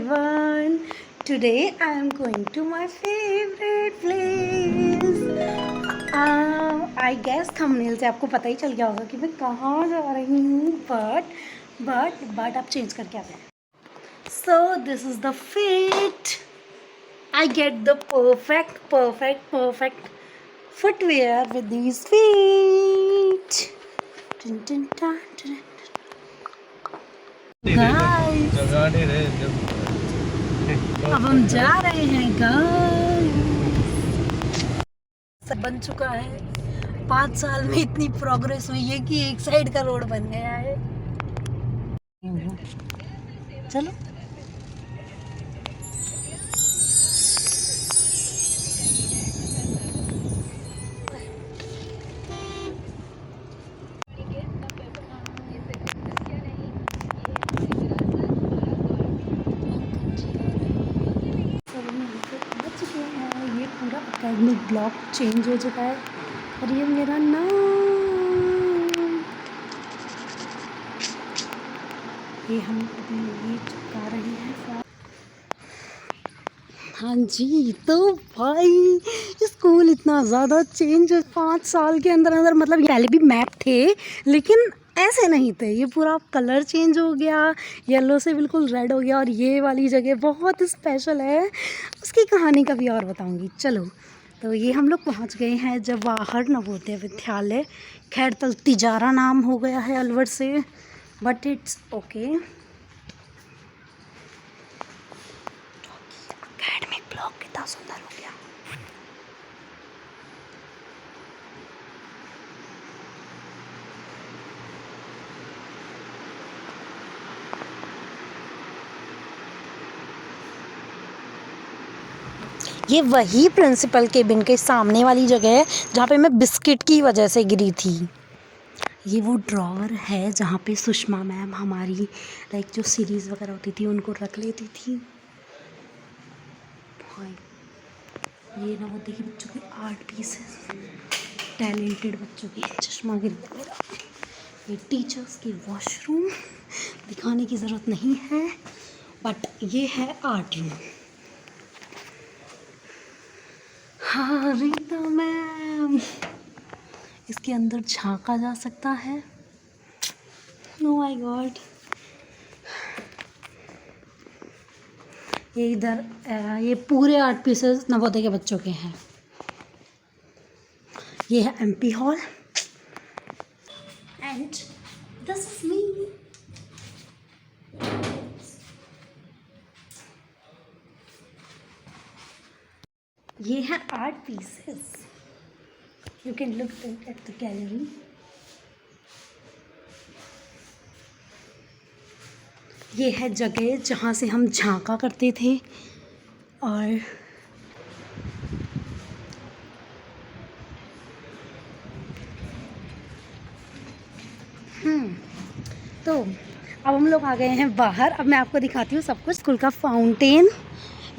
everyone. Today I am going to my favorite place. I guess thumbnail से आपको पता ही चल गया होगा कि मैं कहाँ जा रही हूँ, but आप चेंज करके आ गए. So this is the fit. I get the perfect footwear with these feet. Dun, dun, dun, dun. Guys, अब हम जा रहे हैं गाइस. सब बन चुका है. 5 साल में इतनी प्रोग्रेस हुई है कि एक साइड का रोड बन गया है. चलो ये पूरा अकेडमिक ब्लॉक चेंज हो चुका है और ये मेरा नाम. ये हम अभी ये चुका रहे हैं. हाँ जी, तो भाई स्कूल इतना ज़्यादा चेंज 5 साल के अंदर मतलब ये पहले भी मैप थे लेकिन ऐसे नहीं थे. ये पूरा कलर चेंज हो गया, येलो से बिल्कुल रेड हो गया. और ये वाली जगह बहुत स्पेशल है, उसकी कहानी कभी और बताऊंगी. चलो, तो ये हम लोग पहुंच गए हैं जवाहर नवोदय विद्यालय. खैरतल तिजारा नाम हो गया है अलवर से, but it's okay. Academic block कितना सुंदर हो गया. ये वही प्रिंसिपल केबिन के सामने वाली जगह है जहाँ पे मैं बिस्किट की वजह से गिरी थी. ये वो ड्रॉवर है जहाँ पे सुषमा मैम हमारी लाइक जो सीरीज़ वगैरह होती थी उनको रख लेती थी. ये ना वो देखिए बच्चों के आर्ट पीसेस, टैलेंटेड बच्चों की. चश्मा गिर गया मेरा. ये टीचर्स की वॉशरूम दिखाने की ज़रूरत नहीं है, बट ये है आर्ट रूम. हाँ, रीता मैम. इसके अंदर झांका जा सकता है. Oh my God. ये इधर ये पूरे आर्ट पीसेस नवोदय के बच्चों के हैं. ये है MP hall and this is me. ये है art pieces. You can look at the gallery. ये है जगह जहाँ से हम झांका करते थे. और तो अब हम लोग आ गए हैं बाहर. अब मैं आपको दिखाती हूँ सब कुछ. स्कूल का फाउंटेन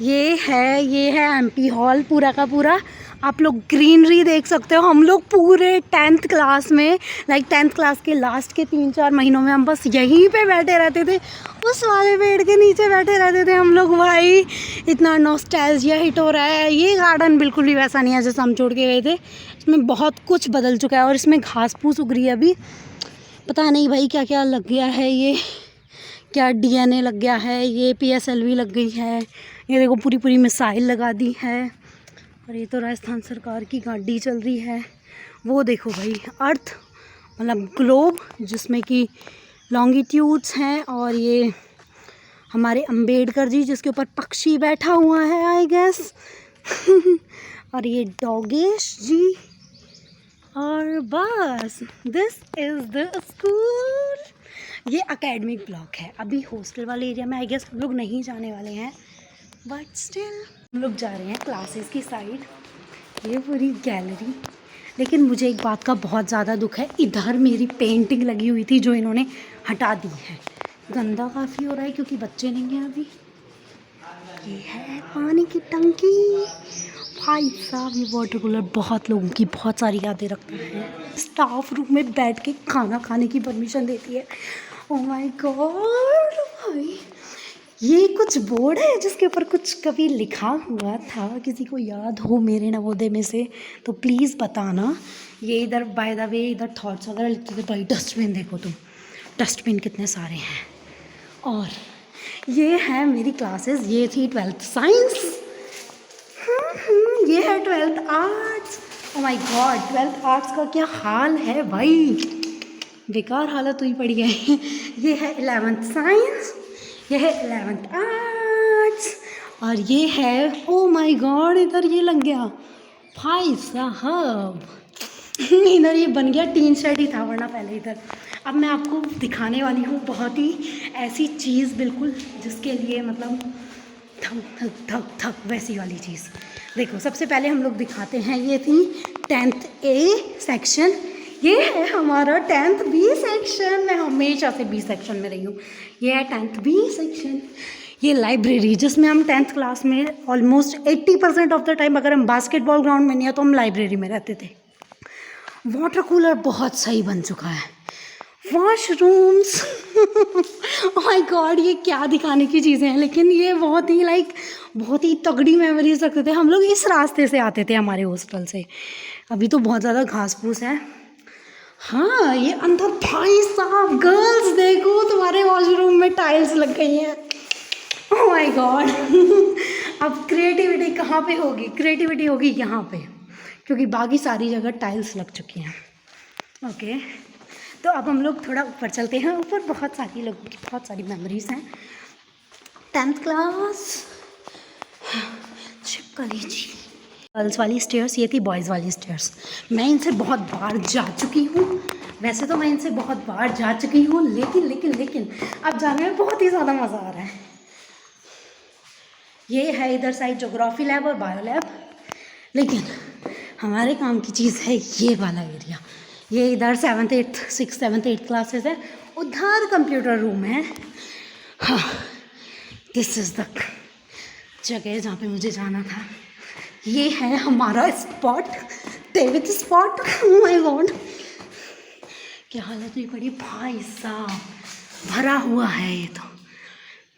ये है एमपी हॉल पूरा का पूरा. आप लोग ग्रीनरी देख सकते हो. हम लोग पूरे 10th क्लास में लाइक 10th क्लास के लास्ट के 3-4 महीनों में हम बस यहीं पे बैठे रहते थे. उस वाले पेड़ के नीचे बैठे रहते थे हम लोग. भाई इतना नॉस्टैल्जिया हिट हो रहा है. ये गार्डन बिल्कुल भी वैसा नहीं है जैसा हम छोड़ के गए थे. इसमें बहुत कुछ बदल चुका है और इसमें घास फूस उग रही है. अभी पता नहीं भाई क्या क्या लग गया है. ये क्या डीएनए लग गया है, ये पीएसएलवी लग गई है. ये देखो पूरी मिसाइल लगा दी है. और ये तो राजस्थान सरकार की गाड़ी चल रही है. वो देखो भाई अर्थ मतलब ग्लोब जिसमें कि लॉन्गिट्यूड्स हैं. और ये हमारे अंबेडकर जी जिसके ऊपर पक्षी बैठा हुआ है आई गेस. और ये डॉगेश जी. और बस दिस इज़ द स्कूल. ये एकेडमिक ब्लॉक है. अभी हॉस्टल वाले एरिया में आई गेस हम लोग नहीं जाने वाले हैं, बट स्टिल हम लोग जा रहे हैं क्लासेस की साइड. ये पूरी गैलरी. लेकिन मुझे एक बात का बहुत ज़्यादा दुख है. इधर मेरी पेंटिंग लगी हुई थी जो इन्होंने हटा दी है. गंदा काफ़ी हो रहा है क्योंकि बच्चे नहीं हैं अभी. ये है पानी की टंकी. भाई साहब ये वाटर कूलर बहुत लोगों की बहुत सारी यादें रखता है. स्टाफ रूम में बैठ के खाना खाने की परमिशन देती है. ओह माय गॉड भाई ये कुछ बोर्ड है जिसके ऊपर कुछ कभी लिखा हुआ था, किसी को याद हो मेरे नवोदय में से तो प्लीज़ बताना। ये इधर बाय द वे इधर थॉट्स वगैरह लिखते थे। भाई डस्टबिन देखो तुम, डस्टबिन कितने सारे हैं। और ये है मेरी क्लासेस, ये थी 12th साइंस, ये है 12th arts. Oh my God 12th arts का क्या हाल है भाई, बेकार हालत हुई पड़ी है। ये है 11th साइंस, ये है 11th आर्ट्स, और ये है ओ माय गॉड इधर ये लग गया भाई साहब। इधर ये बन गया टीन शेड ही था वरना पहले इधर। अब मैं आपको दिखाने वाली हूँ बहुत ही ऐसी चीज़ बिल्कुल जिसके लिए मतलब थक थक थक थक वैसी वाली चीज़। देखो सबसे पहले हम लोग दिखाते हैं, ये थी 10th A सेक्शन, ये है हमारा 10th B सेक्शन। मैं हमेशा से B सेक्शन में रही हूँ। ये है 10th B सेक्शन। ये लाइब्रेरी जिसमें हम 10th क्लास में ऑलमोस्ट 80% ऑफ द टाइम अगर हम बास्केटबॉल ग्राउंड में नहीं है तो हम लाइब्रेरी में रहते थे। वाटर कूलर बहुत सही बन चुका है। वॉशरूम्स माय गॉड ये क्या दिखाने की चीज़ें हैं, लेकिन ये बहुत ही बहुत ही तगड़ी मेमोरीज रखते थे हम लोग। इस रास्ते से आते थे हमारे हॉस्टल से। अभी तो बहुत ज़्यादा घास फूस है। हाँ ये अंदर भाई साहब गर्ल्स देखो तुम्हारे वॉशरूम में टाइल्स लग गई हैं। ओह माय गॉड अब क्रिएटिविटी कहाँ पे होगी, क्रिएटिविटी होगी यहाँ पे, क्योंकि बाकी सारी जगह टाइल्स लग चुकी हैं। ओके तो अब हम लोग थोड़ा ऊपर चलते हैं। ऊपर बहुत सारी लोगों की बहुत सारी मेमोरीज हैं। 10th क्लास छिपकली जी, गर्ल्स वाली स्टेयर्स, ये थी बॉयज़ वाली स्टेयर्स। मैं इनसे बहुत बार जा चुकी हूँ, वैसे तो मैं इनसे बहुत बार जा चुकी हूँ, लेकिन अब जाने में बहुत ही ज़्यादा मज़ा आ रहा है। ये है इधर साइड ज्योग्राफी लैब और बायो लैब, लेकिन हमारे काम की चीज़ है ये वाला एरिया। ये इधर 7th 8th 6th 7th 8th classes है, उधर कंप्यूटर रूम है। हाँ दिस इज़ द जगह जहाँ पे मुझे जाना था। ये है हमारा spot, David spot. Oh my God क्या हालत हुई पड़ी भाई साहब, भरा हुआ है ये तो,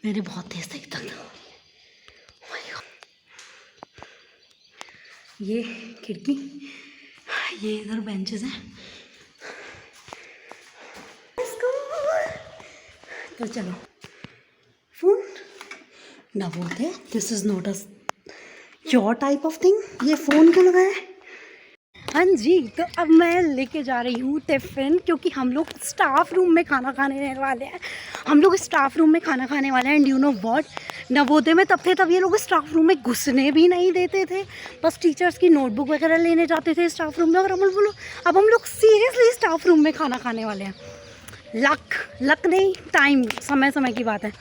मेरे बहुत तेज तक तक। ये खिड़की, ये इधर बेंचेस हैं। तो चलो फोन ना बोलते, this is not a your type of thing. ये फ़ोन क्यों लगाया है? हाँ जी तो अब मैं लेके जा रही हूँ टिफ़िन, क्योंकि हम लोग स्टाफ रूम में खाना खाने वाले हैं। हम लोग स्टाफ रूम में खाना खाने वाले हैं। And you know what, Navodaya में तब थे तब ये लोग स्टाफ रूम में घुसने भी नहीं देते थे, बस टीचर्स की नोटबुक वगैरह लेने जाते थे स्टाफ रूम में। और अब हम लोग सीरियसली स्टाफ रूम में खाना खाने वाले हैं। लक नहीं, टाइम समय की बात है।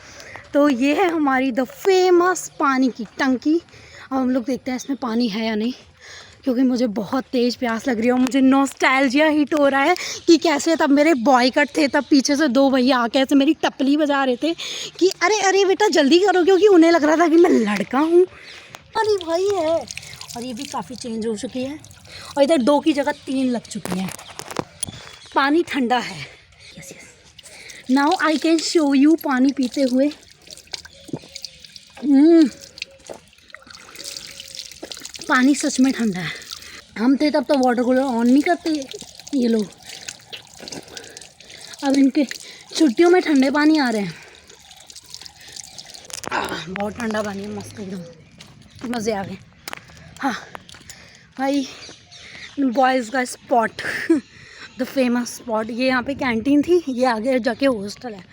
तो ये है हमारी द फेमस पानी की टंकी। अब हम लोग देखते हैं इसमें पानी है या नहीं, क्योंकि मुझे बहुत तेज़ प्यास लग रही है और मुझे नॉस्टैल्जिया हिट हो रहा है कि कैसे तब मेरे बॉयकट थे, तब पीछे से 2 भैया आके ऐसे मेरी टपली बजा रहे थे कि अरे अरे बेटा जल्दी करो, क्योंकि उन्हें लग रहा था कि मैं लड़का हूँ। अरे भाई है, और ये भी काफ़ी चेंज हो चुकी है, और इधर 2 की जगह 3 लग चुकी हैं। पानी ठंडा है। Yes now I can show you पानी पीते हुए। पानी सच में ठंडा है। हम थे तब तो वाटर कूलर ऑन नहीं करते ये लोग, अब इनके छुट्टियों में ठंडे पानी आ रहे हैं। बहुत ठंडा पानी है, मस्त एकदम मज़े आ गए। हाँ भाई बॉयज़ का स्पॉट द फेमस स्पॉट। ये यहाँ पे कैंटीन थी, ये आगे जाके हॉस्टल है।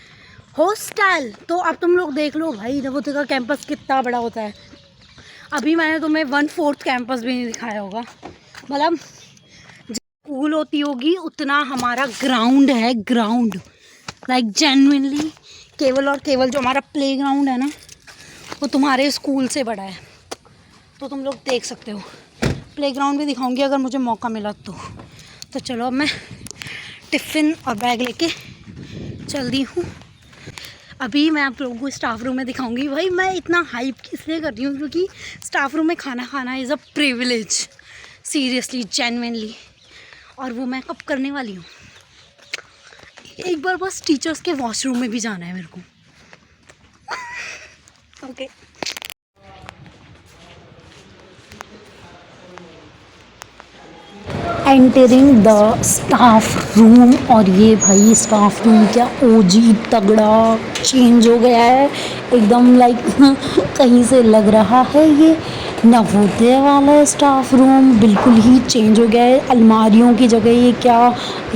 हॉस्टल तो अब तुम लोग देख लो भाई, नवोदय का कैंपस कितना बड़ा होता है। अभी मैंने तुम्हें 1/4 कैंपस भी नहीं दिखाया होगा। मतलब स्कूल होती होगी उतना हमारा ग्राउंड है, ग्राउंड लाइक जेन्युइनली केवल और केवल जो हमारा प्ले ग्राउंड है ना, वो तुम्हारे स्कूल से बड़ा है। तो तुम लोग देख सकते हो। प्ले ग्राउंड भी दिखाऊंगी अगर मुझे मौका मिला तो चलो अब मैं टिफ़िन और बैग लेके चल दी हूँ। अभी मैं आप लोगों को स्टाफ रूम में दिखाऊंगी। भाई मैं इतना हाइप इसलिए कर रही हूँ क्योंकि स्टाफ रूम में खाना खाना is a privilege, seriously genuinely, और वो मैं कब करने वाली हूँ। एक बार बस टीचर्स के वॉशरूम में भी जाना है मेरे को। Okay. Entering the staff room, और ये भाई स्टाफ रूम क्या ओजी तगड़ा चेंज हो गया है एकदम, लाइक कहीं से लग रहा है ये नवोदय वाला स्टाफ रूम बिल्कुल ही चेंज हो गया है। अलमारियों की जगह ये क्या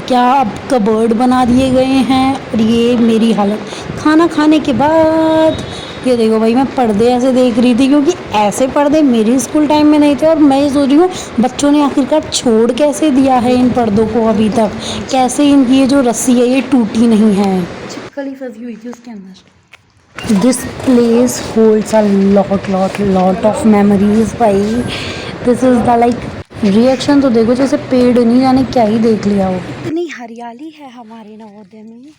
क्या अब कबर्ड बना दिए गए हैं। और ये मेरी हालत खाना खाने के बाद, ये देखो भाई मैं पर्दे ऐसे देख रही थी क्योंकि ऐसे पर्दे मेरे स्कूल टाइम में नहीं थे, और मैं ये सोच रही हूँ बच्चों ने आखिरकार छोड़ कैसे दिया है इन पर्दों को अभी तक, कैसे इनकी ये जो रस्सी है ये टूटी नहीं है, छिपकली फंसी हुई थी उसके अंदर। This place holds a lot of memories भाई। This is the like reaction तो देखो जैसे पेड़ नहीं जाने क्या ही देख लिया हो। इतनी हरियाली है हमारे नवोदय में,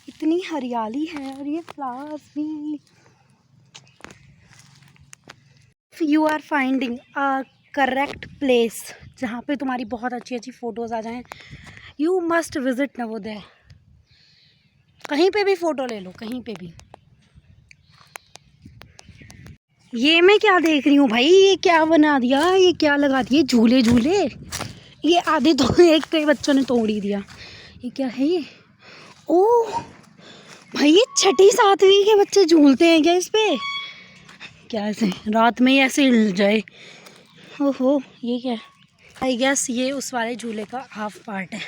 इतनी हरियाली है, और ये फ्लावर्स भी। You are finding a correct place जहाँ पे तुम्हारी बहुत अच्छी अच्छी फ़ोटोज़ आ जाएं, यू मस्ट विज़िट नवोदय। कहीं पे भी फ़ोटो ले लो, कहीं पे भी। ये मैं क्या देख रही हूँ भाई, ये क्या बना दिया, ये क्या लगा दिए झूले झूले, ये आधे तो एक तो बच्चों ने तोड़ ही दिया। ये क्या है ये? ओह भाई ये छठी सातवीं के बच्चे झूलते हैं क्या इस पे? क्या ऐसे रात में ही ऐसे हिल जाए? ओहो ये क्या है? आई गेस ये उस वाले झूले का हाफ पार्ट है।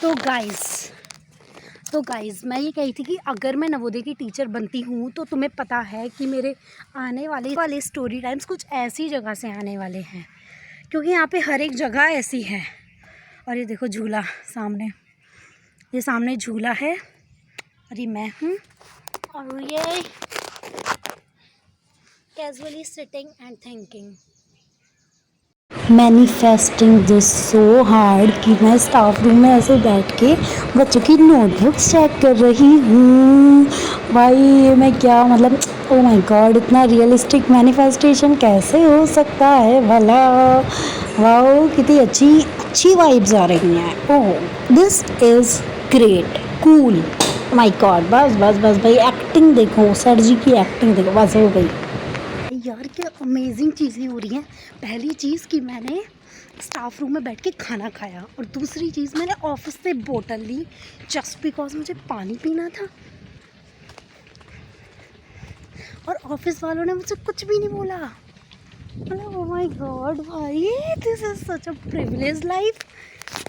तो गाइस मैं ये कही थी कि अगर मैं नवोदय की टीचर बनती हूँ तो तुम्हें पता है कि मेरे आने वाले स्टोरी टाइम्स कुछ ऐसी जगह से आने वाले हैं, क्योंकि यहाँ पे हर एक जगह ऐसी है। और ये देखो झूला सामने, ये सामने झूला है, और ये मैं हूँ, और ये casually sitting and thinking, manifesting this so hard कि मैं स्टाफ रूम में ऐसे बैठ के बच्चों की नोटबुक्स चेक कर रही हूँ। भाई ये मैं क्या मतलब, ओ माय गॉड इतना रियलिस्टिक मैनिफेस्टेशन कैसे हो सकता है भला। वाओ कितनी अच्छी वाइब्स आ रही हैं। Oh this is great cool, my God. बस भाई एक्टिंग देखो, सर जी की एक्टिंग देखो, बस हो गई यार। क्या अमेजिंग चीज़ें हो रही हैं। पहली चीज़ कि मैंने स्टाफ रूम में बैठ के खाना खाया, और दूसरी चीज़ मैंने ऑफिस से बोतल ली जस्ट बिकॉज मुझे पानी पीना था, और ऑफिस वालों ने मुझसे कुछ भी नहीं बोला। मतलब ओह माय गॉड भाई, this is such a privilege life.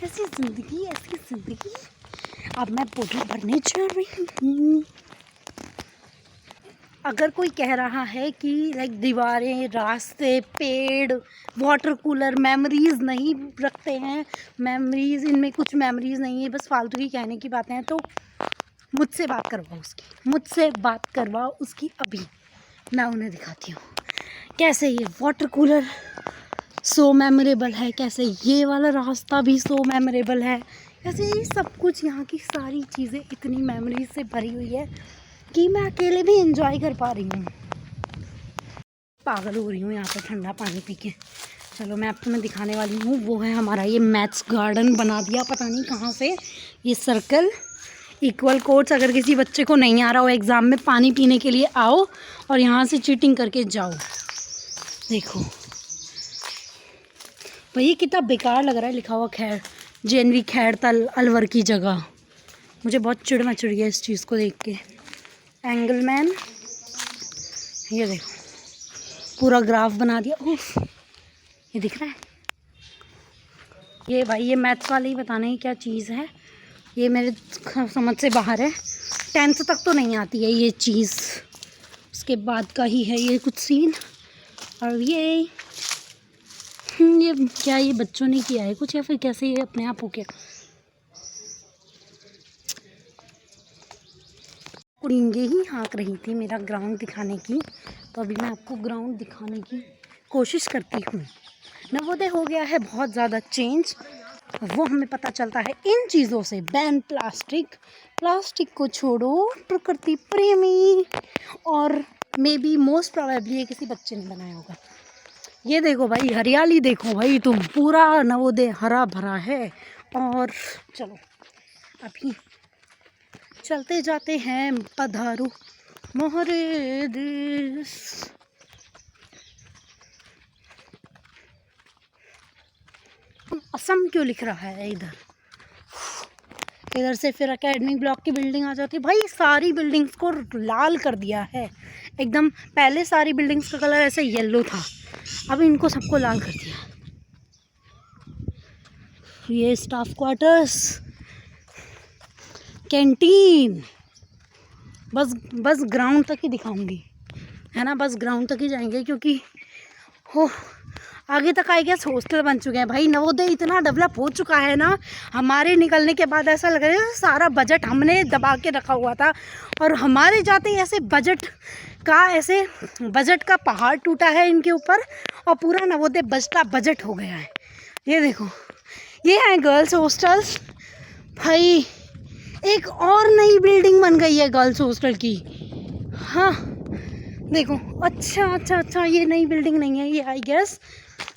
ऐसी ज़िंदगी। अब मैं बोतल भरने जा रही हूँ। अगर कोई कह रहा है कि लाइक दीवारें, रास्ते, पेड़, वाटर कूलर मेमोरीज़ नहीं रखते हैं, मेमोरीज़ इनमें कुछ मेमोरीज़ नहीं है, बस फालतू की कहने की बातें हैं, तो मुझसे बात करवाओ उसकी अभी। मैं उन्हें दिखाती हूँ कैसे ये वाटर कूलर सो मेमोरेबल है, कैसे ये वाला रास्ता भी सो मेमोरेबल है, कैसे ये सब कुछ, यहाँ की सारी चीज़ें इतनी मेमोरीज से भरी हुई है कि मैं अकेले भी एंजॉय कर पा रही हूँ। पागल हो रही हूँ यहाँ पर ठंडा पानी पी के। चलो मैं आपको मैं दिखाने वाली हूँ, वो है हमारा ये मैथ्स गार्डन बना दिया पता नहीं कहाँ से। ये सर्कल, इक्वल कोट्स, अगर किसी बच्चे को नहीं आ रहा हो एग्ज़ाम में पानी पीने के लिए आओ और यहाँ से चीटिंग करके जाओ। देखो भाई कितना बेकार लग रहा है लिखा हुआ खैर, JNV खैरतल अलवर की जगह। मुझे बहुत चिढ़ मच रही है इस चीज़ को देख के। एंगल मैन, ये देखो पूरा ग्राफ बना दिया। उफ ये दिख रहा है। ये भाई ये मैथ्स वाले ही बताने की क्या चीज़ है, ये मेरे समझ से बाहर है। 10th तक तो नहीं आती है ये चीज़, उसके बाद का ही है ये कुछ सीन। और ये क्या ये बच्चों ने किया है कुछ, या फिर कैसे ये अपने आप हो गया। कुड़िंगे ही हाँक रही थी मेरा ग्राउंड दिखाने की, तो अभी मैं आपको ग्राउंड दिखाने की कोशिश करती हूँ। नवोदय हो गया है बहुत ज़्यादा चेंज, वो हमें पता चलता है इन चीज़ों से। बैन प्लास्टिक को छोड़ो, प्रकृति प्रेमी, और मे बी मोस्ट प्रोबेबली ये किसी बच्चे ने बनाया होगा। ये देखो भाई हरियाली देखो भाई तुम, पूरा नवोदय हरा भरा है। और चलो अभी चलते जाते हैं, पधारो मोहरे देश। असम क्यों लिख रहा है इधर? इधर से फिर एकेडमिक ब्लॉक की बिल्डिंग आ जाती है। भाई सारी बिल्डिंग्स को लाल कर दिया है एकदम। पहले सारी बिल्डिंग्स का कलर ऐसे येलो था, अब इनको सबको लाल कर दिया। ये स्टाफ क्वार्टर्स, कैंटीन। बस ग्राउंड तक ही दिखाऊंगी, है ना, बस ग्राउंड तक ही जाएंगे क्योंकि हो आगे तक आई गेस हॉस्टल बन चुके हैं। भाई नवोदय इतना डेवलप हो चुका है ना, हमारे निकलने के बाद ऐसा लग रहा है सारा बजट हमने दबा के रखा हुआ था और हमारे जाते ही ऐसे बजट का पहाड़ टूटा है इनके ऊपर और पूरा नवोदय बजटा बजट हो गया है। ये देखो, ये है गर्ल्स हॉस्टल्स। भाई एक और नई बिल्डिंग बन गई है गर्ल्स हॉस्टल की। हाँ देखो, अच्छा, ये नई बिल्डिंग नहीं है, ये आई गेस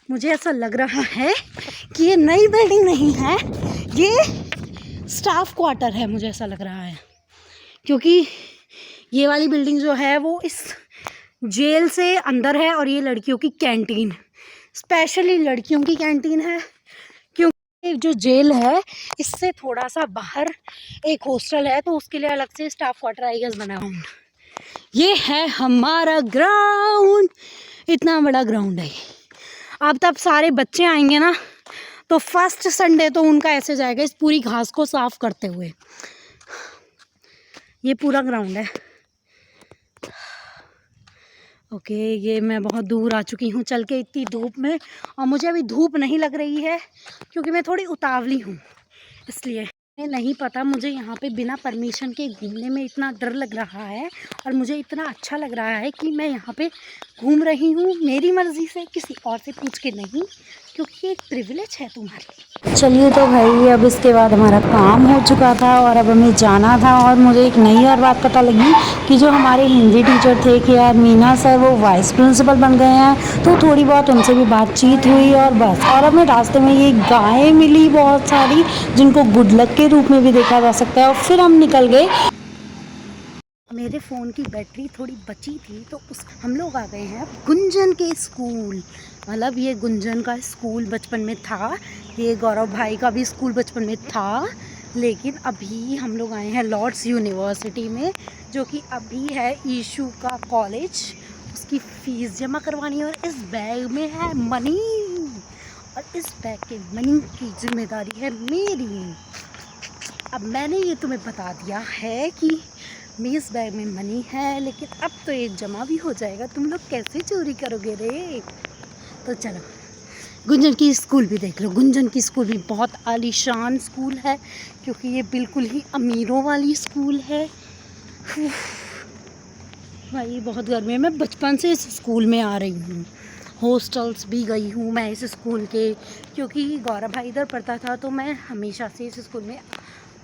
मुझे ऐसा लग रहा है कि ये नई बिल्डिंग नहीं है, ये स्टाफ क्वार्टर है, मुझे ऐसा लग रहा है। क्योंकि ये वाली बिल्डिंग जो है वो इस जेल से अंदर है और ये लड़कियों की कैंटीन, स्पेशली लड़कियों की कैंटीन है। क्योंकि जो जेल है इससे थोड़ा सा बाहर एक हॉस्टल है, तो उसके लिए अलग से स्टाफ क्वार्टर आई गेस बना हुआ। ये है हमारा ग्राउंड, इतना बड़ा ग्राउंड है। अब तब सारे बच्चे आएंगे ना, तो फर्स्ट संडे तो उनका ऐसे जाएगा इस पूरी घास को साफ करते हुए। ये पूरा ग्राउंड है। ओके, ये मैं बहुत दूर आ चुकी हूँ चल के इतनी धूप में, और मुझे अभी धूप नहीं लग रही है क्योंकि मैं थोड़ी उतावली हूँ, इसलिए नहीं पता। मुझे यहाँ पे बिना परमिशन के घूमने में इतना डर लग रहा है और मुझे इतना अच्छा लग रहा है कि मैं यहाँ पे घूम रही हूँ मेरी मर्ज़ी से, किसी और से पूछ के नहीं, क्योंकि ये एक प्रिविलेज है तुम्हारी। चलिए तो भाई, अब इसके बाद हमारा काम हो चुका था और अब हमें जाना था। और मुझे एक नई और बात पता लगी कि जो हमारे हिंदी टीचर थे कि यार मीना सर, वो वाइस प्रिंसिपल बन गए हैं। तो थोड़ी बहुत उनसे भी बातचीत हुई और बस। और हमें रास्ते में ये गायें मिली बहुत सारी, जिनको गुड लक के रूप में भी देखा जा सकता है। और फिर हम निकल गए। मेरे फ़ोन की बैटरी थोड़ी बची थी, तो हम लोग आ गए हैं गुंजन के स्कूल। मतलब ये गुंजन का स्कूल बचपन में था, ये गौरव भाई का भी स्कूल बचपन में था, लेकिन अभी हम लोग आए हैं लॉर्ड्स यूनिवर्सिटी में, जो कि अभी है ईशू का कॉलेज। उसकी फ़ीस जमा करवानी है और इस बैग में है मनी, और इस बैग के मनी की जिम्मेदारी है मेरी। अब मैंने ये तुम्हें बता दिया है कि इस बैग में मनी है, लेकिन अब तो ये जमा भी हो जाएगा। तुम लोग कैसे चोरी करोगे रे? तो चलो गुंजन की स्कूल भी देख लो। गुंजन की स्कूल भी बहुत आलीशान स्कूल है, क्योंकि ये बिल्कुल ही अमीरों वाली स्कूल है। भाई बहुत गर्मी है। मैं बचपन से इस स्कूल में आ रही हूँ, हॉस्टल्स भी गई हूँ मैं इस स्कूल के, क्योंकि गौरव भाई इधर पढ़ता था, तो मैं हमेशा से इस स्कूल में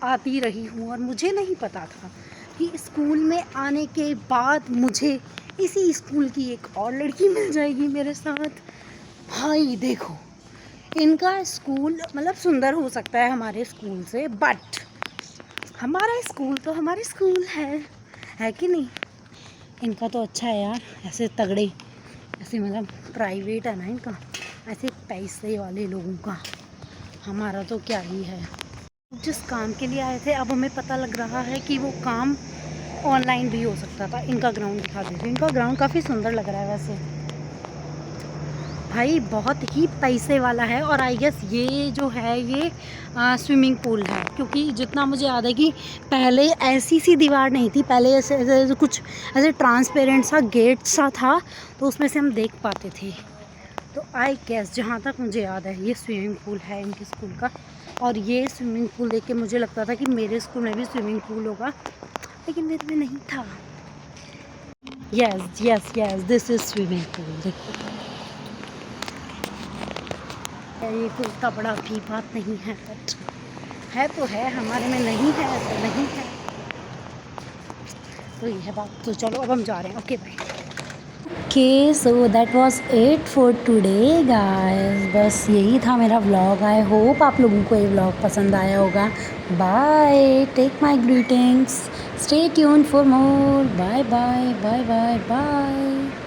आती रही हूँ। और मुझे नहीं पता था कि स्कूल में आने के बाद मुझे इसी स्कूल की एक और लड़की मिल जाएगी मेरे साथ। भाई देखो, इनका स्कूल मतलब सुंदर हो सकता है हमारे स्कूल से, बट हमारा स्कूल तो हमारे स्कूल है कि नहीं? इनका तो अच्छा है यार, ऐसे तगड़े, ऐसे मतलब प्राइवेट है ना इनका, ऐसे पैसे वाले लोगों का। हमारा तो क्या ही है। जिस काम के लिए आए थे, अब हमें पता लग रहा है कि वो काम ऑनलाइन भी हो सकता था। इनका ग्राउंड दिखा दीजिए। इनका ग्राउंड काफ़ी सुंदर लग रहा है वैसे। भाई बहुत ही पैसे वाला है। और आई गेस ये जो है ये स्विमिंग पूल है, क्योंकि जितना मुझे याद है कि पहले ऐसी सी दीवार नहीं थी, पहले ऐसे कुछ ऐसे ट्रांसपेरेंट सा गेट सा था, तो उसमें से हम देख पाते थे। तो आई गेस जहाँ तक मुझे याद है ये स्विमिंग पूल है इनके स्कूल का। और ये स्विमिंग पूल देख के मुझे लगता था कि मेरे स्कूल में भी स्विमिंग पूल होगा, लेकिन मेरे में नहीं था। Yes yes yes, this is swimming pool. देखो ये कोई इतना बड़ा भी बात नहीं है, बट है तो है, हमारे में नहीं है ऐसा नहीं है, तो ये है बात। तो चलो अब हम जा रहे हैं। Okay bye. Okay, so that was it for today guys. बस यही था मेरा व्लॉग। आई होप आप लोगों को ये व्लॉग पसंद आया होगा। Bye, take my greetings. Stay tuned for more. Bye bye, bye bye, bye.